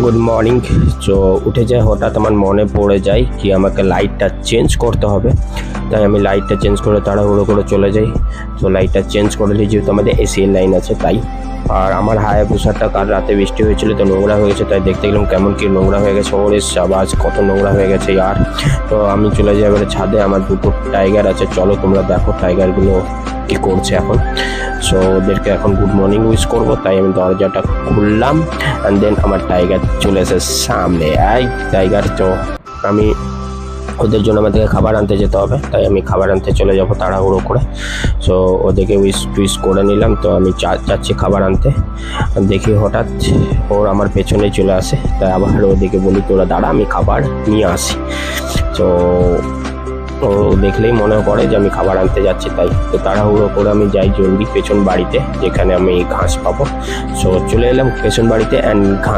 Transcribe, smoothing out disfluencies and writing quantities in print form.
Good morning. তো উঠে যায়, হঠাৎ আমার মনে পড়ে যায় কি আমাকে লাইটটা চেঞ্জ করতে হবে। তাই আমি লাইটটা চেঞ্জ করে তাড়াহুড়ো করে চলে যাই। তো লাইটটা চেঞ্জ করে নিই, যেহেতু আমাদের এসি লাইন আছে তাই। আর আমার হায়াবুসাটা কাল রাতে বৃষ্টি হয়েছিল তো নোংরা হয়ে গেছে, তাই দেখতে গেলাম কেমন কি নোংরা হয়ে গেছে। ওরে আওয়াজ কত নোংরা হয়ে গেছে আর। তো আমি চলে যাই এবারে ছাদে, আমার দুটো টাইগার আছে, চলো তোমরা দেখো টাইগারগুলো কি করছে এখন। সো ওদেরকে এখন গুড মর্নিং উইশ করবো, তাই আমি দরজাটা খুললাম অ্যান্ড দেন আমার টাইগার চলে এসে সামনে। এই টাইগার, তো আমি ওদের জন্য আমাদেরকে খাবার আনতে যেতে হবে, তাই আমি খাবার আনতে চলে যাব তাড়াহুড়ো করে। সো ওদেরকে উইশ টুইশ করে নিলাম, তো আমি যাচ্ছি খাবার আনতে। দেখি হঠাৎ ওর আমার পেছনেই চলে আসে, তাই আবার ওদেরকে বলি তোরা দাঁড়া, আমি খাবার নিয়ে আসি। তো ও দেখলেই মনে করে যে আমি খাবার আনতে যাচ্ছি, তাই তো তাড়াহুড়ো করে আমি যাই জলদি পেছন বাড়িতে, যেখানে আমি ঘাস পাবো। সো চলে এলাম পেছন বাড়িতে অ্যান্ড